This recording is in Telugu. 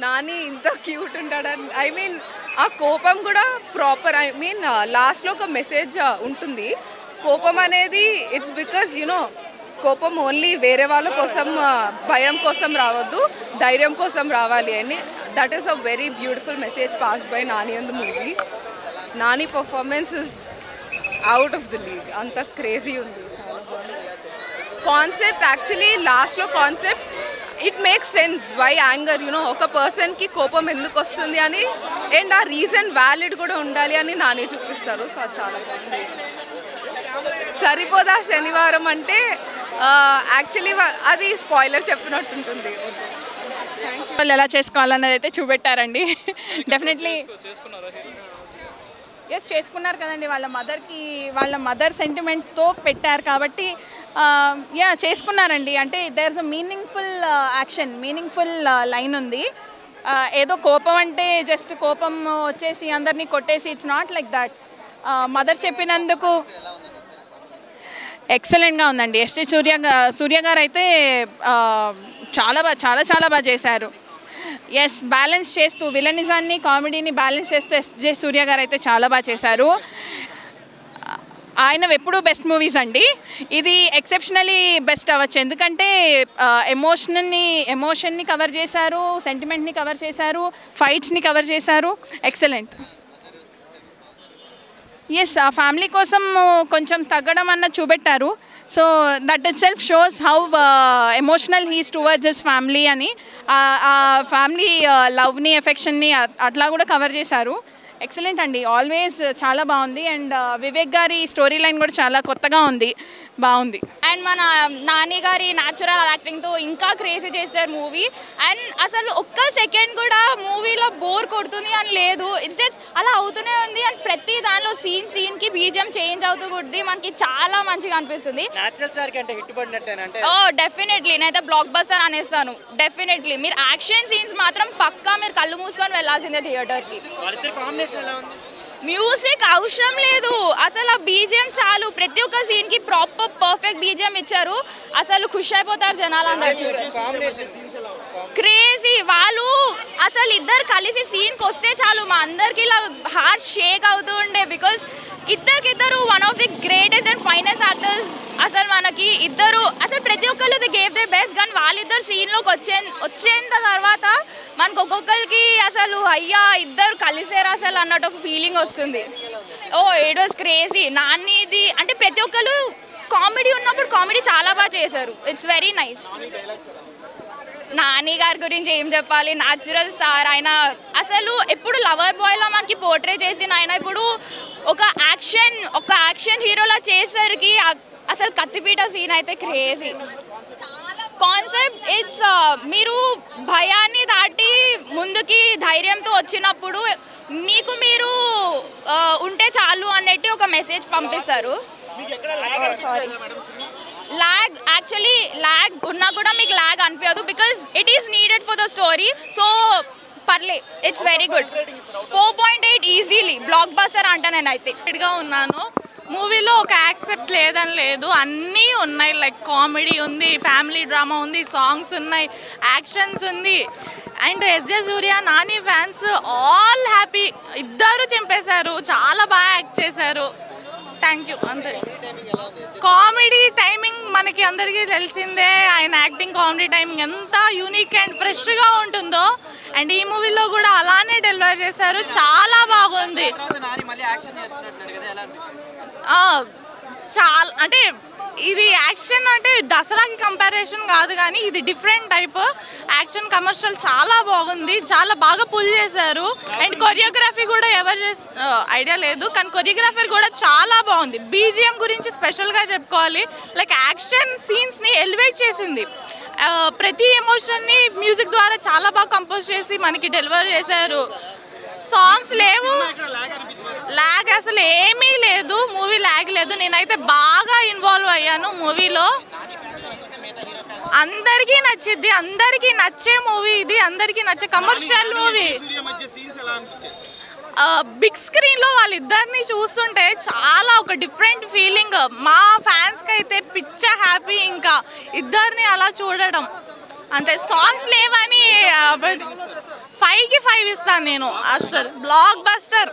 నాని ఇంత క్యూట్ ఉంటాడని ఐ మీన్ ఆ కోపం కూడా ప్రాపర్ ఐ మీన్ లాస్ట్లో ఒక మెసేజ్ ఉంటుంది. కోపం అనేది ఇట్స్ బికాజ్ యునో కోపం ఓన్లీ వేరే వాళ్ళ కోసం భయం కోసం రావద్దు, ధైర్యం కోసం రావాలి అని. That is a very beautiful message passed by Nani in the movie. Nani performance is out of the league, అంత క్రేజీ ఉంది. చాలా బాగుంది కాన్సెప్ట్. యాక్చువల్లీ లాస్ట్లో concept it makes sense why anger you know ఒక పర్సన్కి కోపం ఎందుకు వస్తుంది అని, అండ్ ఆ రీజన్ వ్యాలిడ్ కూడా ఉండాలి అని నాని చూపిస్తారు. సో అది చాలా బాగుంది. సరిపోదా శనివారం అంటే యాక్చువల్లీ అది స్పాయిలర్ చెప్పినట్టుంటుంది. వాళ్ళు ఎలా చేసుకోవాలన్నది అయితే చూపెట్టారండి. డెఫినెట్లీ ఎస్ చేసుకున్నారు కదండి. వాళ్ళ మదర్ సెంటిమెంట్తో పెట్టారు కాబట్టి యా చేసుకున్నారండి. అంటే there is a meaningful action, meaningful line ఉంది. ఏదో కోపం అంటే జస్ట్ కోపం వచ్చేసి అందరినీ కొట్టేసి it's not like that. Mother చెప్పినందుకు ఎక్సలెంట్గా ఉందండి. ఎస్టీ సూర్య గారు అయితే చాలా బాగా చేశారు. ఎస్ బ్యాలెన్స్ చేస్తూ విలనిజాన్ని కామెడీని బ్యాలెన్స్ చేస్తూ ఎస్జే సూర్య గారు అయితే చాలా బాగా చేశారు. ఆయన ఎప్పుడూ బెస్ట్ మూవీస్ అండి, ఇది ఎక్సెప్షనలీ బెస్ట్ అవ్వచ్చు. ఎందుకంటే ఎమోషన్ని కవర్ చేశారు, సెంటిమెంట్ని కవర్ చేశారు, ఫైట్స్ని కవర్ చేశారు. ఎక్సలెంట్. ఎస్ ఆ ఫ్యామిలీ కోసం కొంచెం తగ్గడం అన్న చూపెట్టారు. So that it self shows how emotional he's towards his family అని. ఆ ఫ్యామిలీ లవ్ని ఎఫెక్షన్ని అట్లా కూడా కవర్ చేశారు. ఎక్సలెంట్ అండి, ఆల్వేస్ చాలా బాగుంది. అండ్ వివేక్ గారి స్టోరీ లైన్ కూడా చాలా కొత్తగా ఉంది, బాగుంది. అండ్ మన నాని గారి న్యాచురల్ యాక్టింగ్తో ఇంకా క్రేజీ చేశారు మూవీ. అండ్ అసలు ఒక్క సెకండ్ కూడా మూవీలో బోర్ కొడుతుంది అని లేదు, ఇట్స్ జస్ట్ అలా అవుతూనే ఉంది. అండ్ ప్రతి దానిలో సీన్కి బీజిఎం చేంజ్ అవుతూ కొద్ది మనకి చాలా మంచిగా అనిపిస్తుంది. ఓ డెఫినెట్లీ నేనైతే బ్లాక్ బస్టర్ అనేస్తాను. డెఫినెట్లీ మీరు యాక్షన్ సీన్స్ మాత్రం పక్కా మీరు కళ్ళు మూసుకొని వెళ్ళాల్సిందే థియేటర్కి. మ్యూజిక్ అవసరం లేదు అసలు, ఆ బీజిఎం చాలు. ప్రతి ఒక్క సీన్ కి ప్రాపర్ పర్ఫెక్ట్ బీజిఎం ఇచ్చారు. అసలు ఖుషి అయిపోతారు జనాలందరూ. క్రేజీ వాళ్ళు అసలు ఇద్దరు కలిసి సీన్కి వస్తే చాలు మా అందరికి ఇలా హార్ట్ షేక్ అవుతూ ఉండే. బికాస్ ఇద్దరు one of the greatest and finest actors. అసలు మనకి ఇద్దరు అసలు ప్రతి ఒక్కళ్ళు ది గేవ్ దే బెస్ట్. కానీ వాళ్ళిద్దరు సీన్లోకి వచ్చేంత తర్వాత మనకు ఒక్కొక్కరికి అసలు అయ్యా ఇద్దరు కలిసేరు అసలు అన్నట్టు ఒక ఫీలింగ్ వస్తుంది. Oh it was crazy. నానిది అంటే ప్రతి ఒక్కరు కామెడీ ఉన్నప్పుడు కామెడీ చాలా బాగా చేశారు. It's very nice. నాని గారి గురించి ఏం చెప్పాలి, న్యాచురల్ స్టార్ ఆయన. అసలు ఎప్పుడు లవర్ బాయ్లో మనకి పోర్ట్రే చేసిన ఆయన ఇప్పుడు ఒక యాక్షన్ హీరోలా చేసరికి అసలు కత్తిపీట సీన్ అయితే క్రేజీ. కాన్సెప్ట్ ఇట్స్ మీరు భయాన్ని దాటి ముందుకి ధైర్యంతో వచ్చినప్పుడు మీరు ఉంటే చాలు అన్నట్టు ఒక మెసేజ్ పంపిస్తారు. ల్యాగ్ యాక్చువల్లీ ల్యాగ్ ఉన్నా కూడా మీకు ల్యాగ్ అనిపించదు because it is needed for the story. So పర్లే it's very good. 4.8 easily blockbuster అంట. నేనైతే గా ఉన్నాను. మూవీలో ఒక యాక్సెప్ట్ లేదని లేదు, అన్నీ ఉన్నాయి. లైక్ కామెడీ ఉంది, ఫ్యామిలీ డ్రామా ఉంది, సాంగ్స్ ఉన్నాయి, యాక్షన్స్ ఉంది. And SJ Surya Nani fans all happy. ఇద్దరు చింపేశారు, చాలా బాగా యాక్ట్ చేశారు. Thank you. అంతే. కామెడీ టైమింగ్ మనకి అందరికీ తెలిసిందే, ఆయన యాక్టింగ్ కామెడీ టైమింగ్ ఎంత యూనిక్ అండ్ ఫ్రెష్గా ఉంటుందో. అండ్ ఈ మూవీలో కూడా అలానే డెలివర్ చేశారు, చాలా బాగుంది. చాలా అంటే ఇది యాక్షన్ అంటే దసరాకి కంపారిజన్ కాదు, కానీ ఇది డిఫరెంట్ టైప్ యాక్షన్. కమర్షియల్ చాలా బాగుంది, చాలా బాగా పుల్ చేశారు. అండ్ కొరియోగ్రఫీ కూడా ఎవరు ఐడియా లేదు, కానీ కొరియోగ్రఫీ కూడా చాలా బాగుంది. బీజిఎం గురించి స్పెషల్గా చెప్పుకోవాలి. లైక్ యాక్షన్ సీన్స్ని ఎలివేట్ చేసింది. ప్రతి ఎమోషన్ని మ్యూజిక్ ద్వారా చాలా బాగా కంపోజ్ చేసి మనకి డెలివర్ చేశారు. సాంగ్స్ లేవు, ల్యాగ్ అసలు ఏమీ లేదు, మూవీ ల్యాగ్ లేదు. నేనైతే బాగా ఇన్వాల్వ్ అయ్యాను మూవీలో. అందరికీ నచ్చిద్ది, అందరికీ నచ్చే మూవీ ఇది, అందరికీ నచ్చే కమర్షియల్ మూవీ. బిగ్ స్క్రీన్లో వాళ్ళిద్దరిని చూస్తుంటే చాలా ఒక డిఫరెంట్ ఫీలింగ్. మా ఫ్యాన్స్కి అయితే పిచ్చ హ్యాపీ ఇంకా ఇద్దరిని అలా చూడడం. అంతే. సాంగ్స్ లేవని 5కి 5 ఇస్తాను నేను. అసలు బ్లాక్ బస్టర్.